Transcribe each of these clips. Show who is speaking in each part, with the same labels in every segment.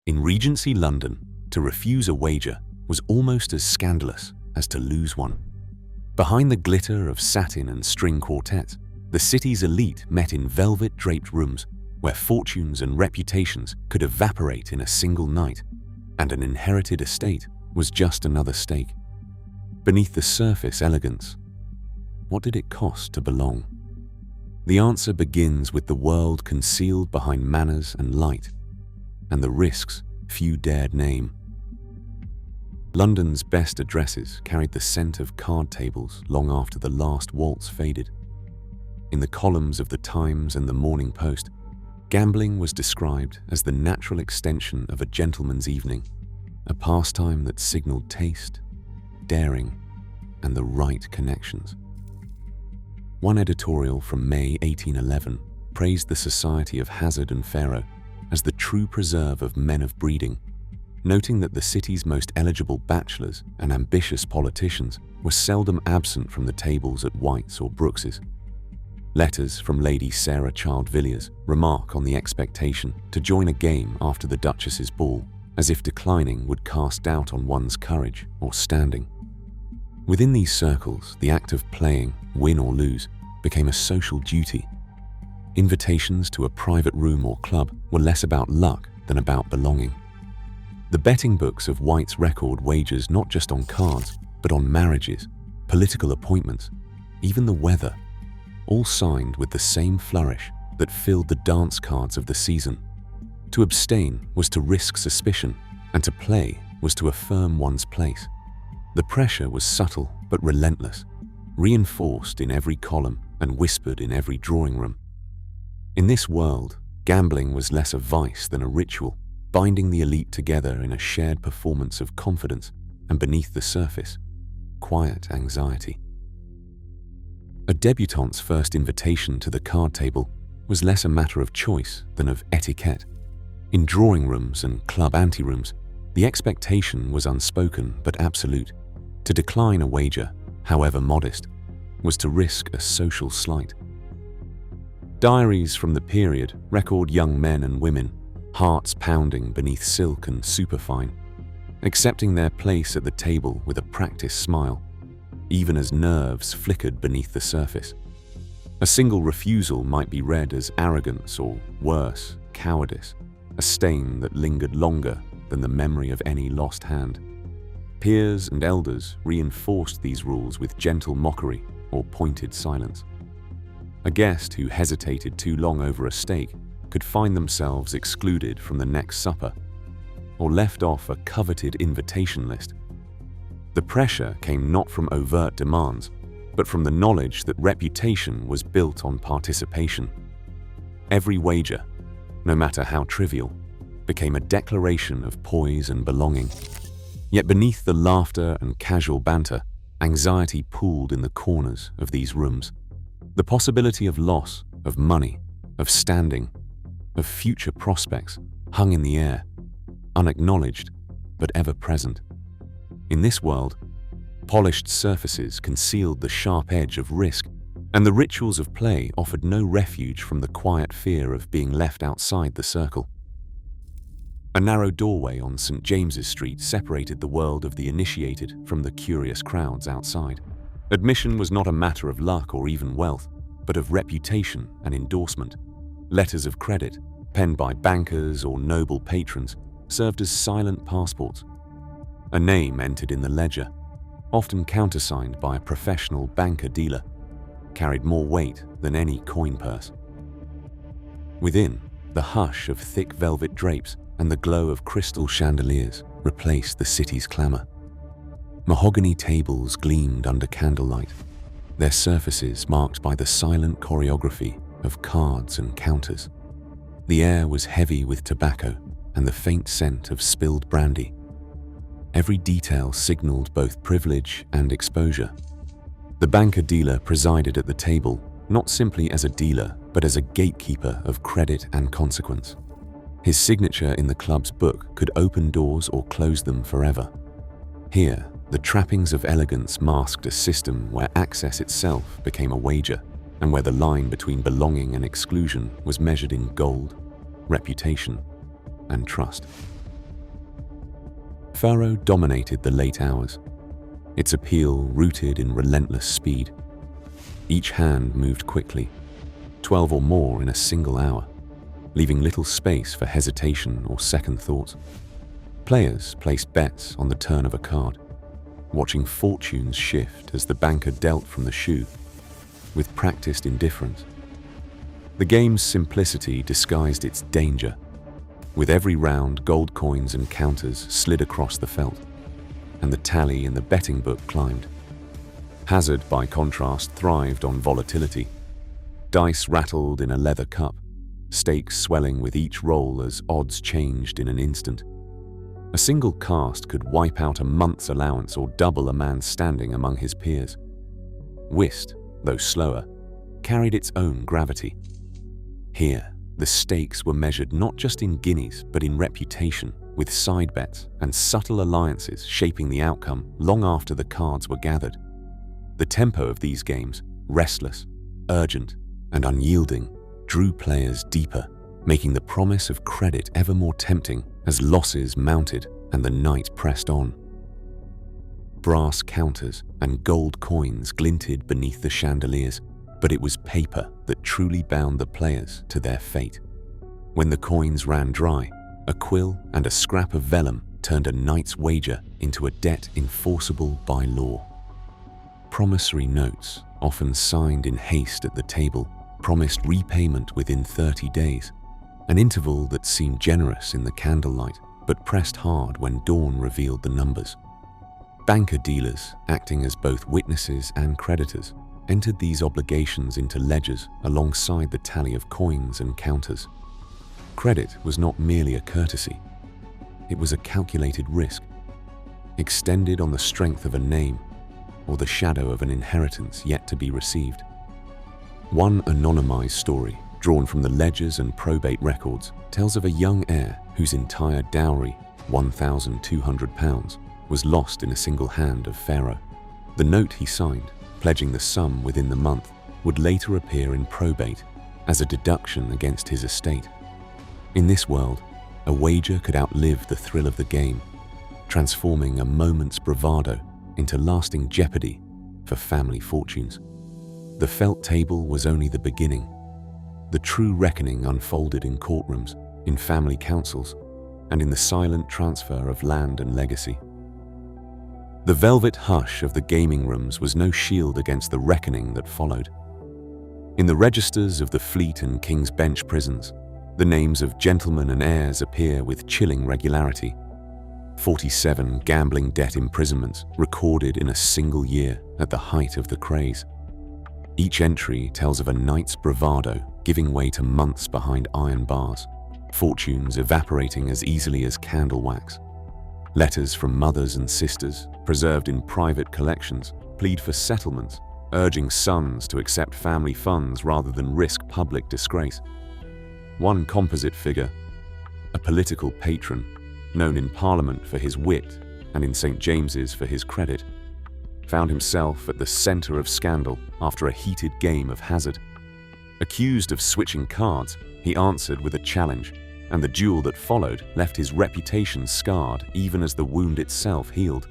Speaker 1: In Regency London, to refuse a wager was almost as scandalous as to lose one. Behind the glitter of satin and string quartets, the city's elite met in velvet-draped rooms where fortunes and reputations could evaporate in a single night, and an inherited estate was just another stake. Beneath the surface elegance, what did it cost to belong? The answer begins with the world concealed behind manners and light, and the risks few dared name. London's best addresses carried the scent of card tables long after the last waltz faded. In the columns of the Times and the Morning Post, gambling was described as the natural extension of a gentleman's evening, a pastime that signaled taste, daring, and the right connections. One editorial from May 1811 praised the society of Hazard and Faro as the true preserve of men of breeding, noting that the city's most eligible bachelors and ambitious politicians were seldom absent from the tables at White's or Brooks's. Letters from Lady Sarah Child Villiers remark on the expectation to join a game after the Duchess's ball, as if declining would cast doubt on one's courage or standing. Within these circles, the act of playing, win or lose, became a social duty. Invitations to a private room or club were less about luck than about belonging. The betting books of White's record wagers not just on cards, but on marriages, political appointments, even the weather, all signed with the same flourish that filled the dance cards of the season. To abstain was to risk suspicion, and to play was to affirm one's place. The pressure was subtle but relentless, reinforced in every column and whispered in every drawing room. In this world, gambling was less a vice than a ritual, binding the elite together in a shared performance of confidence, and beneath the surface, quiet anxiety. A debutante's first invitation to the card table was less a matter of choice than of etiquette. In drawing rooms and club anterooms, the expectation was unspoken but absolute. To decline a wager, however modest, was to risk a social slight. Diaries from the period record young men and women, hearts pounding beneath silk and superfine, accepting their place at the table with a practiced smile, even as nerves flickered beneath the surface. A single refusal might be read as arrogance or, worse, cowardice, a stain that lingered longer than the memory of any lost hand. Peers and elders reinforced these rules with gentle mockery or pointed silence. A guest who hesitated too long over a steak could find themselves excluded from the next supper, or left off a coveted invitation list. The pressure came not from overt demands, but from the knowledge that reputation was built on participation. Every wager, no matter how trivial, became a declaration of poise and belonging. Yet beneath the laughter and casual banter, anxiety pooled in the corners of these rooms. The possibility of loss, of money, of standing, of future prospects hung in the air, unacknowledged but ever present. In this world, polished surfaces concealed the sharp edge of risk, and the rituals of play offered no refuge from the quiet fear of being left outside the circle. A narrow doorway on St. James's Street separated the world of the initiated from the curious crowds outside. Admission was not a matter of luck or even wealth, but of reputation and endorsement. Letters of credit, penned by bankers or noble patrons, served as silent passports. A name entered in the ledger, often countersigned by a professional banker-dealer, carried more weight than any coin purse. Within, the hush of thick velvet drapes and the glow of crystal chandeliers replaced the city's clamor. Mahogany tables gleamed under candlelight, their surfaces marked by the silent choreography of cards and counters. The air was heavy with tobacco and the faint scent of spilled brandy. Every detail signaled both privilege and exposure. The banker-dealer presided at the table, not simply as a dealer, but as a gatekeeper of credit and consequence. His signature in the club's book could open doors or close them forever. Here, the trappings of elegance masked a system where access itself became a wager, and where the line between belonging and exclusion was measured in gold, reputation, and trust. Faro dominated the late hours, its appeal rooted in relentless speed. Each hand moved quickly, 12 or more in a single hour, leaving little space for hesitation or second thought. Players placed bets on the turn of a card, watching fortunes shift as the banker dealt from the shoe, with practiced indifference. The game's simplicity disguised its danger. With every round, gold coins and counters slid across the felt, and the tally in the betting book climbed. Hazard, by contrast, thrived on volatility. Dice rattled in a leather cup, stakes swelling with each roll as odds changed in an instant. A single cast could wipe out a month's allowance or double a man's standing among his peers. Whist, though slower, carried its own gravity. Here, the stakes were measured not just in guineas but in reputation, with side bets and subtle alliances shaping the outcome long after the cards were gathered. The tempo of these games, restless, urgent, and unyielding, drew players deeper, making the promise of credit ever more tempting as losses mounted and the night pressed on. Brass counters and gold coins glinted beneath the chandeliers, but it was paper that truly bound the players to their fate. When the coins ran dry, a quill and a scrap of vellum turned a night's wager into a debt enforceable by law. Promissory notes, often signed in haste at the table, promised repayment within 30 days, an interval that seemed generous in the candlelight but pressed hard when dawn revealed the numbers. Banker-dealers, acting as both witnesses and creditors, entered these obligations into ledgers alongside the tally of coins and counters. Credit was not merely a courtesy. It was a calculated risk, extended on the strength of a name or the shadow of an inheritance yet to be received. One anonymized story, drawn from the ledgers and probate records, tells of a young heir whose entire dowry, £1,200, was lost in a single hand of Faro. The note he signed, pledging the sum within the month, would later appear in probate as a deduction against his estate. In this world, a wager could outlive the thrill of the game, transforming a moment's bravado into lasting jeopardy for family fortunes. The felt table was only the beginning. The true reckoning unfolded in courtrooms, in family councils, and in the silent transfer of land and legacy. The velvet hush of the gaming rooms was no shield against the reckoning that followed. In the registers of the Fleet and King's Bench prisons, the names of gentlemen and heirs appear with chilling regularity. 47 gambling debt imprisonments recorded in a single year at the height of the craze. Each entry tells of a night's bravado giving way to months behind iron bars, fortunes evaporating as easily as candle wax. Letters from mothers and sisters, preserved in private collections, plead for settlements, urging sons to accept family funds rather than risk public disgrace. One composite figure, a political patron, known in Parliament for his wit and in St. James's for his credit, found himself at the centre of scandal after a heated game of hazard. Accused of switching cards, he answered with a challenge, and the duel that followed left his reputation scarred even as the wound itself healed.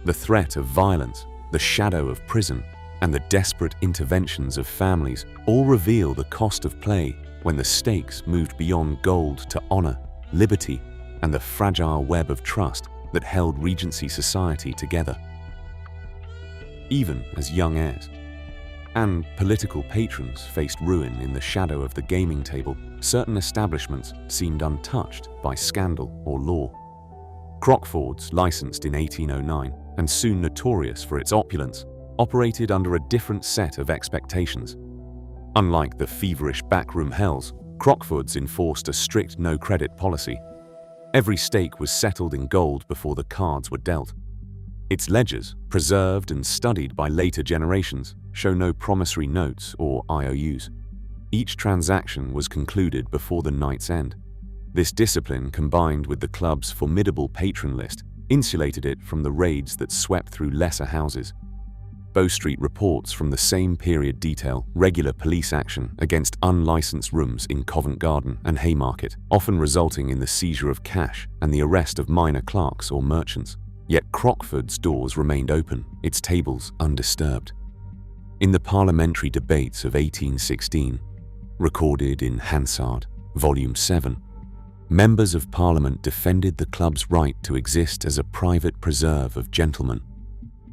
Speaker 1: The threat of violence, the shadow of prison, and the desperate interventions of families all reveal the cost of play when the stakes moved beyond gold to honour, liberty, and the fragile web of trust that held Regency society together. Even as young heirs and political patrons faced ruin in the shadow of the gaming table, certain establishments seemed untouched by scandal or law. Crockford's, licensed in 1809 and soon notorious for its opulence, operated under a different set of expectations. Unlike the feverish backroom hells, Crockford's enforced a strict no-credit policy. Every stake was settled in gold before the cards were dealt. Its ledgers, preserved and studied by later generations, show no promissory notes or IOUs. Each transaction was concluded before the night's end. This discipline, combined with the club's formidable patron list, insulated it from the raids that swept through lesser houses. Bow Street reports from the same period detail regular police action against unlicensed rooms in Covent Garden and Haymarket, often resulting in the seizure of cash and the arrest of minor clerks or merchants. Yet Crockford's doors remained open, its tables undisturbed. In the parliamentary debates of 1816, recorded in Hansard, Volume 7, members of Parliament defended the club's right to exist as a private preserve of gentlemen,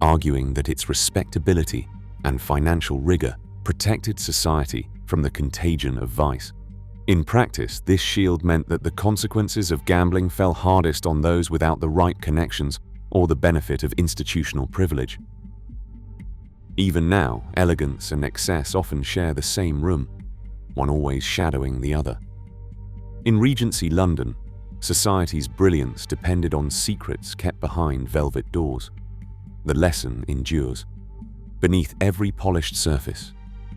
Speaker 1: arguing that its respectability and financial rigor protected society from the contagion of vice. In practice, this shield meant that the consequences of gambling fell hardest on those without the right connections or the benefit of institutional privilege. Even now, elegance and excess often share the same room, one always shadowing the other. In Regency London, society's brilliance depended on secrets kept behind velvet doors. The lesson endures. Beneath every polished surface,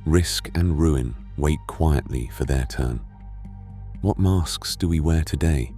Speaker 1: risk and ruin wait quietly for their turn. What masks do we wear today?